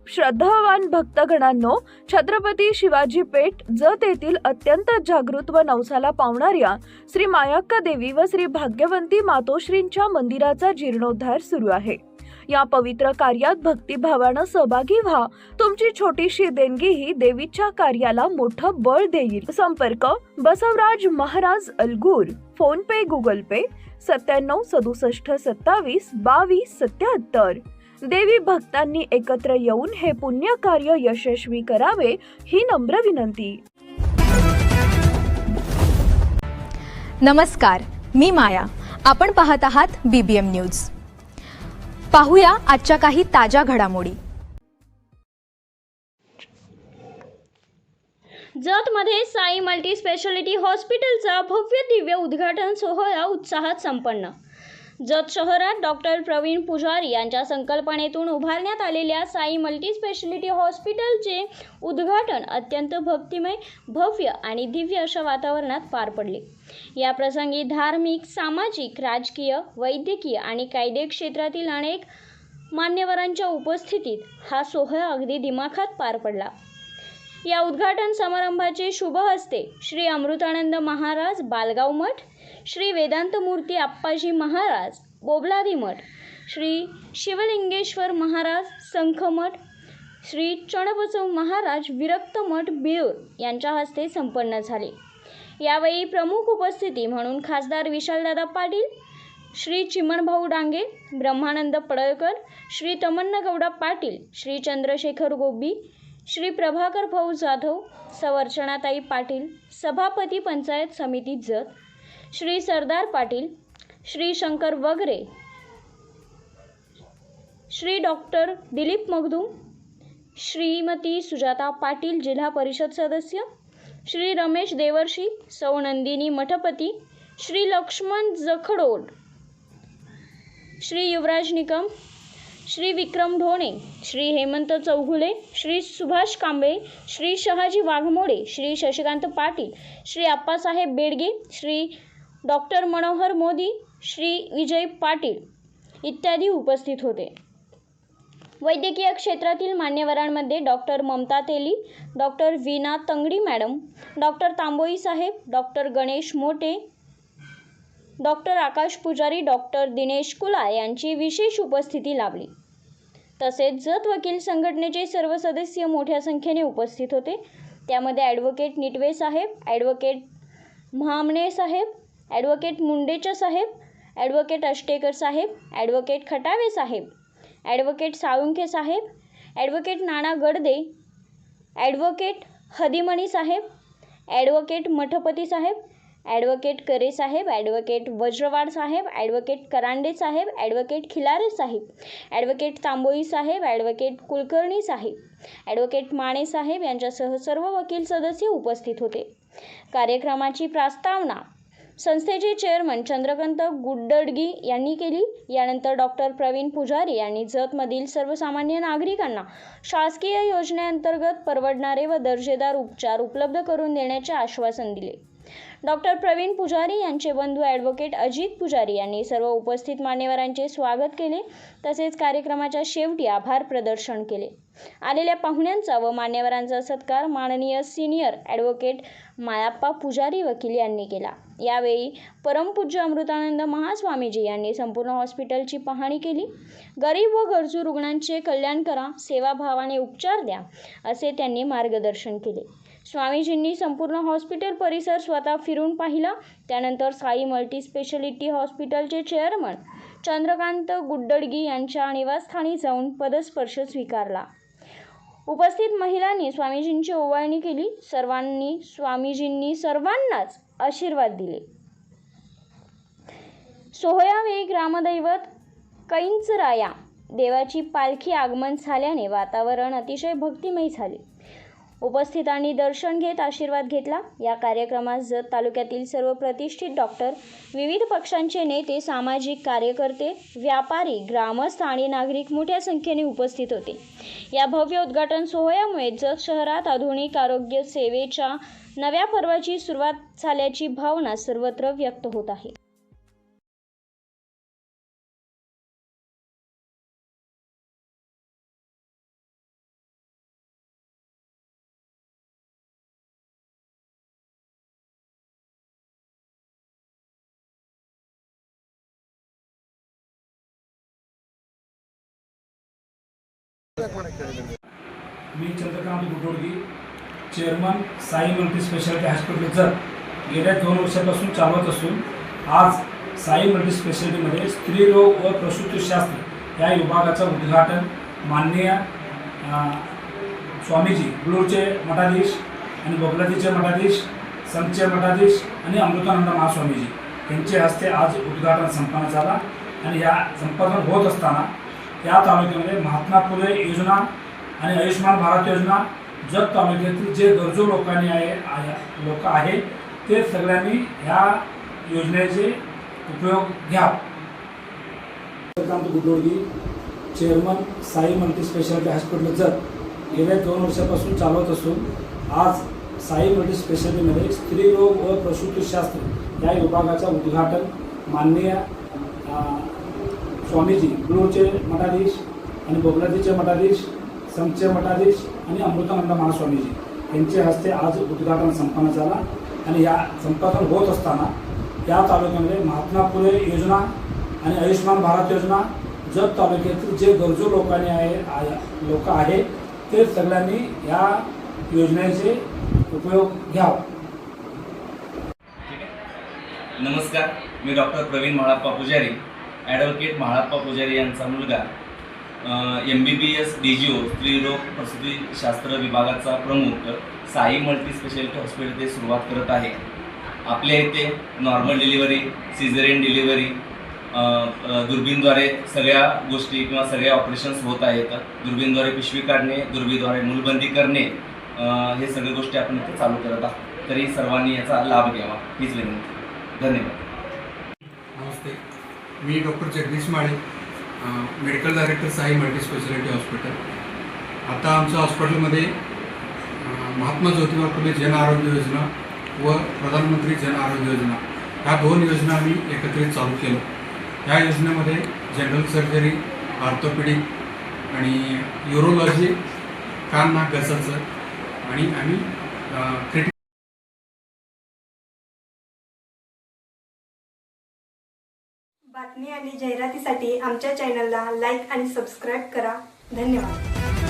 श्रद्धावान भक्तगणांनो, छत्रपती शिवाजी पेठ जत येथील अत्यंत जागृत व नवसाला पावणाऱ्या श्री मायाक्का देवी व श्री भाग्यवंती मातोश्रींच्या मंदिराचा जीर्णोद्धार सुरू आहे। या पवित्र कार्यात भक्तिभावानं सहभागी व्हा। तुमची छोटीशी देणगी ही देवीच्या कार्याला मोठं बळ देईल। संपर्क बसवराज महाराज अलगूर, फोन पे, गुगल पे 97 67 27 22 77। देवी भक्तांनी एकत्र येऊन हे पुण्य कार्य यशस्वी करावे ही नम्र विनंती। नमस्कार, मी माया। आपण पाहत आहात BBM न्यूज। पाहूया आजच्या काही ताज्या घडामोडी। जतमध्ये साई मल्टी स्पेशालिटी हॉस्पिटलचा भव्य दिव्य उद्घाटन सोहळा उत्साहात संपन्न। जत शहरात डॉक्टर प्रवीण पुजारी यांच्या संकल्पनेतून उभारण्यात आलेल्या साई मल्टी स्पेशालिटी हॉस्पिटलचे उद्घाटन अत्यंत भक्तिमय, भव्य आणि दिव्य अशा वातावरणात पार पडले। या प्रसंगी धार्मिक, सामाजिक, राजकीय, वैद्यकीय आणि कायदे क्षेत्रातील अनेक मान्यवरांच्या उपस्थितीत हा सोहळा अगदी दिमाखात पार पडला। या उद्घाटन समारंभाचे शुभ हस्ते श्री अमृतानंद महाराज बालगाव मठ, श्री वेदांत मूर्ती आप्पाजी महाराज बोबलादी मठ, श्री शिवलिंगेश्वर महाराज संख मठ, श्री चणबसव महाराज विरक्त मठ बिळूर यांच्या हस्ते संपन्न झाले। यावेळी प्रमुख उपस्थिती म्हणून खासदार विशालदादा पाटील, श्री चिमणभाऊ डांगे, ब्रह्मानंद पडळकर, श्री तमन्नागौडा पाटील, श्री चंद्रशेखर गोबी, श्री प्रभाकर भाऊ जाधव, सवर्चनाताई पाटील, सभापती पंचायत समिती जत, श्री सरदार पाटील, श्री शंकर वगरे, श्री डॉक्टर दिलीप मगदूम, श्रीमती सुजाता पाटील जिल्हा परिषद सदस्य, श्री रमेश देवर्षी, सौ नंदिनी मठपती, श्री लक्ष्मण जखडोड, श्री युवराज निकम, श्री विक्रम ढोणे, श्री हेमंत चौघुले, श्री सुभाष कांबळे, श्री शहाजी वाघमोडे, श्री शशिकांत पाटील, श्री आप्पासाहेब बेडगे, श्री डॉक्टर मनोहर मोदी, श्री विजय पाटील इत्यादी उपस्थित होते। वैद्यकीय क्षेत्रातील मान्यवरांमध्ये डॉक्टर ममता तेली, डॉक्टर वीणा तंगडी मॅडम, डॉक्टर तांबोई साहेब, डॉक्टर गणेश मोटे, डॉक्टर आकाश पुजारी, डॉक्टर दिनेश कुलाळ यांची विशेष उपस्थिती लाभली। तसेच जत वकील संघटनेचे सर्व सदस्य मोठ्या संख्येने उपस्थित होते। त्यामध्ये ॲडव्होकेट निटवे साहेब, ॲडव्होकेट म्हामणे साहेब, ॲडव्होकेट मुंडेचा साहेब, ॲडव्होकेट अष्टेकर साहेब, ॲडव्होकेट खटावे साहेब, ॲडव्होकेट साळुंखे साहेब, ॲडव्होकेट नाना गडदे, ॲडव्होकेट हदिमणी साहेब, ॲडव्होकेट मठपती साहेब, ॲडव्होकेट करे साहेब, ॲडव्होकेट वज्रवाड साहेब, ॲडव्होकेट करांडे साहेब, ॲडव्होकेट खिलारे साहेब, ॲडव्होकेट तांबोई साहेब, ॲडव्होकेट कुलकर्णी साहेब, ॲडव्होकेट माने साहेब यांच्यासह सर्व वकील सदस्य उपस्थित होते। कार्यक्रमाची प्रस्तावना संस्थेचे चेअरमन चंद्रकांत गुड्डडगी यांनी केली। यानंतर डॉक्टर प्रवीण पुजारी यांनी जतमधील सर्वसामान्य नागरिकांना शासकीय योजनेअंतर्गत परवडणारे व दर्जेदार उपचार उपलब्ध करून देण्याचे आश्वासन दिले। डॉक्टर प्रवीण पुजारी यांचे बंधू ॲडव्होकेट अजित पुजारी यांनी सर्व उपस्थित मान्यवरांचे स्वागत केले। तसेच कार्यक्रमाच्या शेवटी आभार प्रदर्शन केले। आलेल्या पाहुण्यांचा व मान्यवरांचा सत्कार माननीय सिनियर ॲडव्होकेट मायाप्पा पुजारी वकील यांनी केला। यावेळी परमपूज्य अमृतानंद महास्वामीजी यांनी संपूर्ण हॉस्पिटलची पाहणी केली। गरीब व गरजू रुग्णांचे कल्याण करा, सेवाभावाने उपचार द्या, असे त्यांनी मार्गदर्शन केले। स्वामीजींनी संपूर्ण हॉस्पिटल परिसर स्वतः फिरून पाहिला। त्यानंतर साई मल्टी स्पेशालिटी हॉस्पिटलचे चेअरमन चंद्रकांत गुड्डडगी यांच्या निवासस्थानी जाऊन पदस्पर्श स्वीकारला। उपस्थित महिलांनी स्वामीजींची ओवाळणी केली। स्वामीजींनी सर्वांनाच आशीर्वाद दिले। सोहळ्यावेळी ग्रामदैवत कैंचराया देवाची पालखी आगमन झाल्याने वातावरण अतिशय भक्तिमय झाले। उपस्थितांनी दर्शन घेत आशीर्वाद घेतला। या कार्यक्रमात जत तालुक्यातील सर्व प्रतिष्ठित डॉक्टर, विविध पक्षांचे नेते, सामाजिक कार्यकर्ते, व्यापारी, ग्रामस्थ आणि नागरिक मोठ्या संख्येने उपस्थित होते। या भव्य उद्घाटन सोहळ्यामुळे जत शहरात आधुनिक आरोग्य सेवेच्या नव्या पर्वाची सुरुवात झाल्याची भावना सर्वत्र व्यक्त होत आहे। मी Chandrakant Gudodagi, chairman Sai multi speciality hospital Jath गेल्या 2 वर्षापासून चालवत असून आज साई मल्टी स्पेशालिटीमध्ये स्त्रीरोग व प्रसूतीशास्त्र या विभागाचं उद्घाटन माननीय स्वामीजी गुळूरचे मठाधीश आणि बगलादीचे मठाधीश, संतचे मठाधीश आणि अमृतानंद महास्वामीजी यांच्या हस्ते आज उद्घाटन संपन्न झाला. आणि या संपादन होत असताना या तालुक्यामध्ये महात्मा फुले योजना आणि आयुष्मान भारत योजना जत तालुक्यातील जे गरजू लोक आहे ते सगळ्यांनी ह्या योजनेचे उपयोग घ्यावा. Chandrakant Gudodagi, chairman Sai multi speciality hospital Jath गेल्या 2 वर्षापासून चालवत असून आज साई मल्टी स्पेशालिटीमध्ये स्त्रीरोग व प्रसूतीशास्त्र या विभागाचं उद्घाटन माननीय स्वामीजी गुळूरचे मठाधीश आणि बगलादीचे मठाधीश, संतचे मठाधीश आणि अमृतानंद महास्वामीजी यांच्या हस्ते आज उद्घाटन संपन्न झाला. आणि या संपादन होत असताना या तालुक्यामध्ये महात्मा फुले योजना आणि आयुष्मान भारत योजना जत तालुक्यातील जे गरजू लोक आहे ते सगळ्यांनी या योजनेचे उपयोग घ्यावा. नमस्कार, मी डॉक्टर प्रवीण म्हाळप्पा पुजारी, ॲडव्होकेट म्हाळप्पा पुजारी यांचा मुलगा, MBBS DGO स्त्रीरोग प्रसूतीशास्त्र विभागाचा प्रमुख साई मल्टी स्पेशालिटी हॉस्पिटल ते सुरुवात करत आहे. आपल्या इथे नॉर्मल डिलिव्हरी, सिझेरियन डिलिव्हरी, दुर्बीणद्वारे सगळ्या गोष्टी किंवा सगळ्या ऑपरेशन्स होत आहेत. दुर्बीणद्वारे पिशवी काढणे, दुर्बीणद्वारे मूलबंदी करणे, हे सगळ्या गोष्टी आपण इथे चालू करत आहोत. तरी सर्वांनी याचा लाभ घ्यावा हीच विनंती. धन्यवाद. नमस्ते, मी doctor Jagdish Male, medical director Sai multi speciality hospital. आता आमच्या हॉस्पिटलमध्ये महात्मा ज्योतिबा फुले जन आरोग्य योजना व प्रधानमंत्री जन आरोग्य योजना ह्या 2 योजना आम्ही एकत्रित चालू केलो. ह्या योजनेमध्ये जनरल सर्जरी, ऑर्थोपेडिक आणि यूरोलॉजी, कान नाक घसाचं आणि आम्ही क्रिटिकल बातमी आणि जाहिरातीसाठी आमच्या चॅनलला लाईक आणि सबस्क्राईब करा. धन्यवाद.